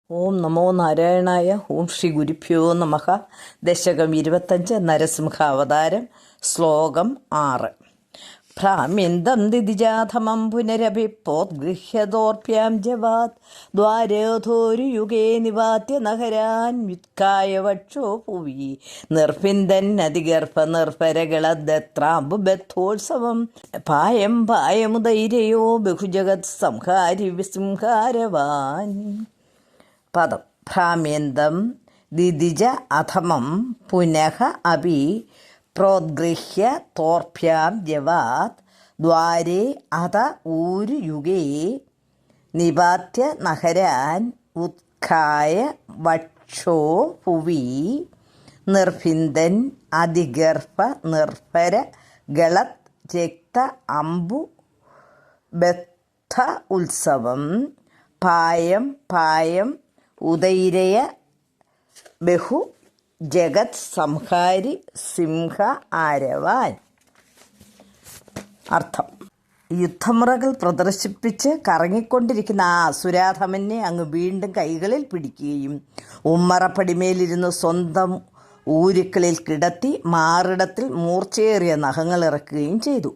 ഓം നമോ നാരായണായ. ഓം ശ്രീ ഗുരുഭ്യോ നമഃ. ദശകം 25 നരസിംഹാവതാരം. ശ്ലോകം 6. ഭ്രാമ്യന്തം ദിതിജാഥമം പുനരഭിപ്പോദ്ഗൃഹ്യതോർഭ്യാം ജവാത് ദ്വാരേധോരു യുഗേ നിവാത്യ നഗരാൻ വ്യുത്കായ വക്ഷോ ഭുവി നിർഭിന്ദൻ അതിഗർഭ നിർഭരകളദ്രാംബുബദ്ധോത്സവം പായം പായമുദൈരയോ ബഹുജഗത് സംഹാരി വിസംഹാരവാൻ. പദം ഭ്രാമ്യന്തം ദിദിജ അധമം പുനഃ അപി പ്രോദ്ഗൃഹ്യ തോർഭ്യാം ജവാത് ദ്വാരേ അത ഊരു യുഗേ നിപാത്യ നഗരാൻ ഉത്ഖായ വക്ഷോ ഭുവി നിർഭിന്ദൻ അതിഗർഭ നിർഭര ഗളത് രക്ത അംബു ബദ്ധ ഉത്സവം പായം പായം ഉദൈരയ ബഹു ജഗത് സംഹാരി സിംഹ ആരവാൻ. അർത്ഥം: യുദ്ധമുറകൾ പ്രദർശിപ്പിച്ച് കറങ്ങിക്കൊണ്ടിരിക്കുന്ന ആ അസുരാധമനെ അങ്ങ് വീണ്ടും കൈകളിൽ പിടിക്കുകയും ഉമ്മറപ്പടിമേലിരുന്ന് സ്വന്തം ഊരുക്കളിൽ കിടത്തി മാറിടത്തിൽ മൂർച്ചയേറിയ നഖങ്ങൾ ഇറക്കുകയും ചെയ്തു.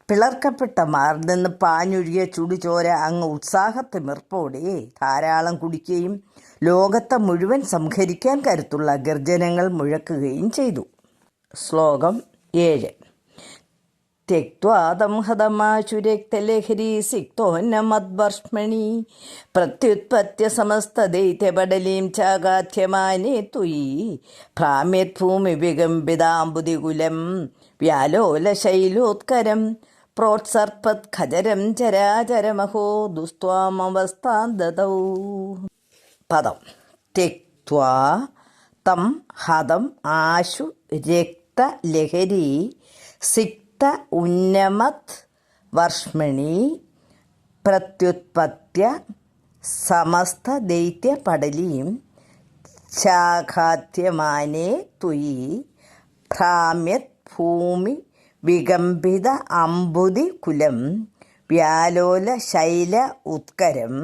പിളർക്കപ്പെട്ട മാറിൽ നിന്ന് പാഞ്ഞൊഴുകിയ ചുടുചോര അങ്ങ് ഉത്സാഹത്തിമിർപ്പോടെ ധാരാളം കുടിക്കുകയും ലോകത്തെ മുഴുവൻ സംഹരിക്കാൻ കരുത്തുള്ള ഗർജനങ്ങൾ മുഴക്കുകയും ചെയ്തു. ശ്ലോകം 7. ത്യക്ത്വാദം ഹതമാശുരക്തലഹരി സിക്തോന്നമദ്വർഷ്മണി പ്രത്യുത്പത്യ സമസ്തദൈത്യപടലീം ചാഗാധ്യമാനേ തുയി ഭ്രാമ്യത് ഭൂമി വികമ്പിതാംബുദികുലം വ്യാലോലശൈലോത്കരം പ്രോത്സർപ്പത് ഖജരം ചരാചരമഹോ ദുസ്ത്വാമവസ്ഥാന്തതൗ. പദം ത്യക്ത്വാ തം ഹതം ആശു രക്തലഹരി സിക്ത ഉന്നമത് വർഷ്മണി പ്രത്യുത്പത്യ സമസ്ത ദൈത്യപടലീം ചാഘാത്യമാനേ തുയി ഭ്രാമ്യത് ഭൂമി വികമ്പിത അംബുദി കുലം വ്യാലോല ശൈല ഉത്കരം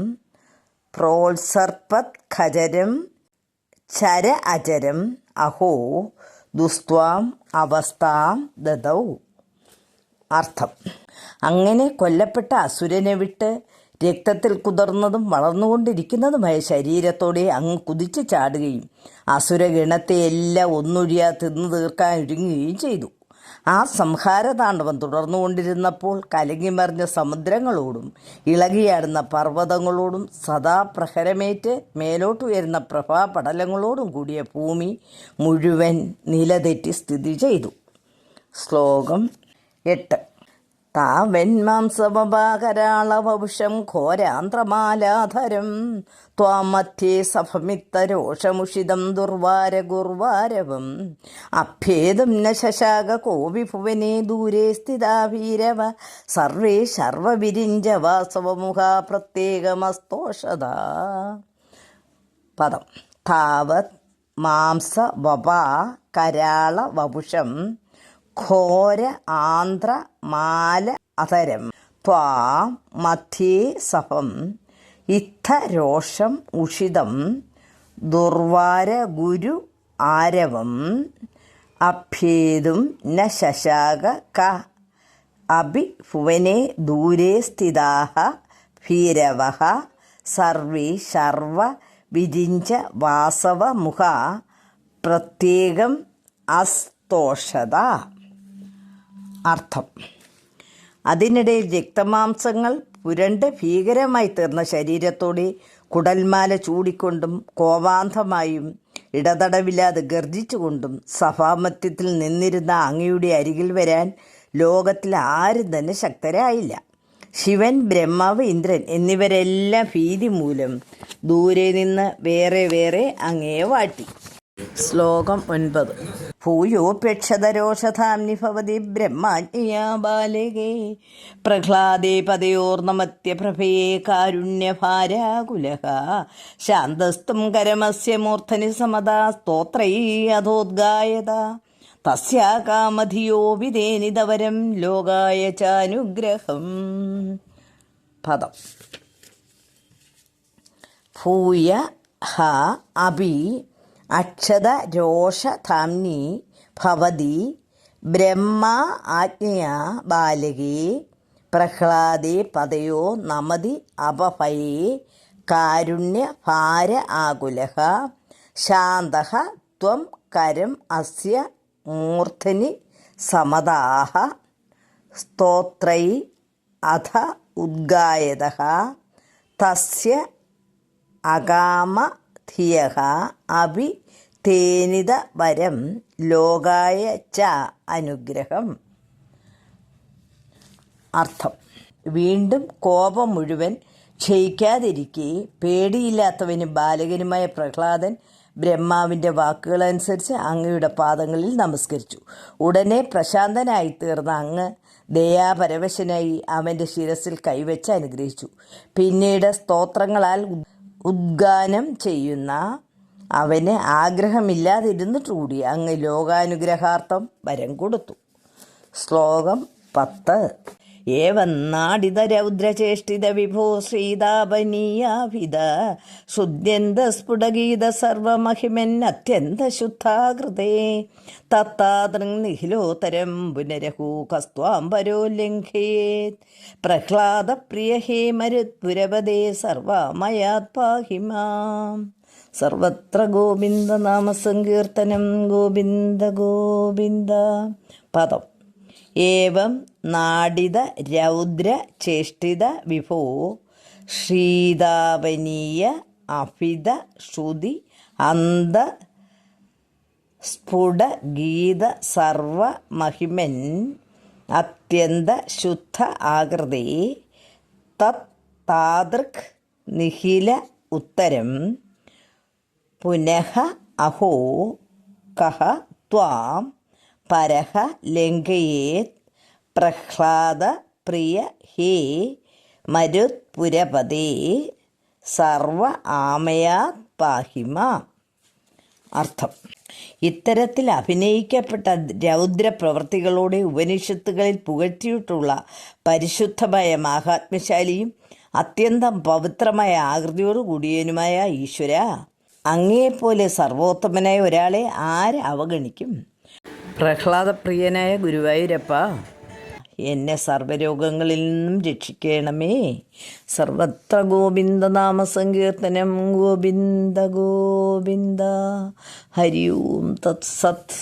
പ്രോത്സർപ്പത് ഖജരം ചര അചരം അഹോ ദുസ്ത്വാം അവസ്ഥാം ദദൗ. അർത്ഥം: അങ്ങനെ കൊല്ലപ്പെട്ട അസുരനെ വിട്ട് രക്തത്തിൽ കുതിർന്നതും വളർന്നുകൊണ്ടിരിക്കുന്നതുമായ ശരീരത്തോടെ അങ്ങ് കുതിച്ചു ചാടുകയും അസുരഗണത്തെ എല്ലാം ഒന്നൊഴിയാ തിന്നു തീർക്കാൻ ഒരുങ്ങുകയും ചെയ്തു. ആ സംഹാരതാണ്ഡവം തുടർന്നുകൊണ്ടിരുന്നപ്പോൾ കലങ്ങിമറിഞ്ഞ സമുദ്രങ്ങളോടും ഇളകിയാടുന്ന പർവ്വതങ്ങളോടും സദാ പ്രഹരമേറ്റ് മേലോട്ടുയരുന്ന പ്രഭാപടലങ്ങളോടും കൂടിയ ഭൂമി മുഴുവൻ നിലതെറ്റി സ്ഥിതി ചെയ്തു. ശ്ലോകം 8. താവന്മാംസവഭാകരാളവപുഷം ഘോരാന്ത്രമാലാധരം ത്വാം മധ്യേ സഭമിത്തരോഷമുഷിതം ദുർവാരഗുർവാരവം അഭ്യേദം ന ശശാക കോപി ഭുവനേ ദൂരെ സ്ഥിതാ ഭീരവ സർവേ ശർവവിരിഞ്ച വാസവമുഖാ പ്രത്യേകമസ്തോഷദാ. പദം താവത് മാംസവപാ കരാള വപുഷം ഘോര ആന്ധ്ര മാല അധരം ത്വാം മധ്യേ സഭം ഇത്ത രോഷം ഉഷിതം ദുർവാര ഗുരു ആരവം അഭ്യേതും ന ശശാക ക അഭി ഭുവനേ ദൂരെ സ്ഥിതാഃ ഭീരവഃ സർവേ ശർവ വിരിഞ്ച വാസവമുഖാ പ്രത്യേകം അസ്തോഷത. അർത്ഥം: അതിനിടയിൽ രക്തമാംസങ്ങൾ പുരണ്ട് ഭീകരമായി തീർന്ന ശരീരത്തോടെ കുടൽമാല ചൂടിക്കൊണ്ടും കോപാന്തമായും ഇടതടവില്ലാതെ ഗർജിച്ചുകൊണ്ടും സഭാമധ്യത്തിൽ നിന്നിരുന്ന അങ്ങയുടെ അരികിൽ വരാൻ ലോകത്തിൽ ആരും തന്നെ ശക്തരായില്ല. ശിവൻ, ബ്രഹ്മാവ്, ഇന്ദ്രൻ എന്നിവരെല്ലാം ഭീതി മൂലം ദൂരെ നിന്ന് വേറെ വേറെ അങ്ങയെ വാട്ടി. ശ്ലോകം 9. ഭൂയോപേക്ഷതരോഷധാംനി ഭവതി ബ്രഹ്മാജ്ഞയാ ബാലകേ പ്രഹ്ലാദേ പദയോർനമത്യ പ്രഭയേ കാരുണ്യഭാരാകുലഃ ശാന്തസ്തും കരമസ്യ മൂർധനി സമദാ സ്തോത്രൈ അധോദ്ഗായത തസ്യാ കാമധിയോ വിധേനിതവരം ലോകായ ചാനുഗ്രഹം. പദം ഭൂയ ഹ അഭി അക്ഷത രോഷധാംനി ഭവതി ബ്രഹ്മ ആജ്ഞയാ ബാലകേ പ്രഹ്ലാദേ പതയോ നമതി അപഭയേ കാരുണ്യഭാര ആകുലഃ ശാന്തഃ ത്വം കരം അസ്യ മൂർധനി സമദാഃ സ്തോത്രൈ അധ ഉദ്ഗായതഃ തസ്യ അകാമധിയഃ അഭി തേനിത വരം ലോകായ ച അനുഗ്രഹം. അർത്ഥം: വീണ്ടും കോപം മുഴുവൻ ക്ഷയിക്കാതിരിക്കെ പേടിയില്ലാത്തവനും ബാലകനുമായ പ്രഹ്ലാദൻ ബ്രഹ്മാവിൻ്റെ വാക്കുകളനുസരിച്ച് അങ്ങയുടെ പാദങ്ങളിൽ നമസ്കരിച്ചു. ഉടനെ പ്രശാന്തനായിത്തീർന്ന അങ്ങ് ദയാപരവശനായി അവൻ്റെ ശിരസിൽ കൈവച്ച് അനുഗ്രഹിച്ചു. പിന്നീട് സ്തോത്രങ്ങളാൽ ഉദ്ഗാനം ചെയ്യുന്ന അവന് ആഗ്രഹമില്ലാതിരുന്നിട്ടുകൂടി അങ്ങ് ലോകാനുഗ്രഹാർത്ഥം വരം കൊടുത്തു. ശ്ലോകം 10. ഏവം നാടിതരൗദ്രചേഷ്ടിത വിഭോ ശ്രീതാപനീയാഭിത ശുദ്ധ്യന്തസ്ഫുടഗീത സർവമഹിമൻ അത്യന്തശുദ്ധാകൃതേ തത്താതൃങ് നിഖിലോത്തരം പുനരഹു കസ്ത്വാം പരോല്ലംഘയേത് പ്രഹ്ലാദപ്രിയ ഹേ മരുത്പുരപദേ സർവമയാത് പാഹി മാം. സർവത്ര ഗോവിന്ദ നാമസങ്കീർത്തനം. ഗോവിന്ദ ഗോവിന്ദ. പദം: ഏവം നാടിത രൗദ്ര ചേഷ്ടിത വിഭോ ശ്രീതാപനീയ അഭിത ശ്രുതി അന്ത സ്ഫുട ഗീത സർവ മഹിമൻ അത്യന്ത ശുദ്ധ ആകൃതേ തത് താദൃക് നിഖില ഉത്തരം പുനഃ അഹോ കഹ ത്വാം പരഹ ലംഘയേത് പ്രഹ്ലാദ പ്രിയ ഹേ മരുത്പുരപദേ സർവ ആമയാത് പാഹിമ. അർത്ഥം: ഇത്തരത്തിൽ അഭിനയിക്കപ്പെട്ട രൗദ്രപ്രവൃത്തികളോടെ ഉപനിഷത്തുകളിൽ പുകഴ്ത്തിയിട്ടുള്ള പരിശുദ്ധമായ മാഹാത്മ്യശാലിയും അത്യന്തം പവിത്രമായ ആകൃതിയോടു കൂടിയവനുമായ ഈശ്വര, അങ്ങയെപ്പോലെ സർവോത്തമനായ ഒരാളെ ആര് അവഗണിക്കും? പ്രഹ്ലാദപ്രിയനായ ഗുരുവായൂരപ്പ, എന്നെ സർവ്വരോഗങ്ങളിൽ നിന്നും രക്ഷിക്കണമേ. സർവത്ര ഗോവിന്ദനാമസങ്കീർത്തനം. ഗോവിന്ദ ഗോവിന്ദ. ഹരി ഓം തത്സത്.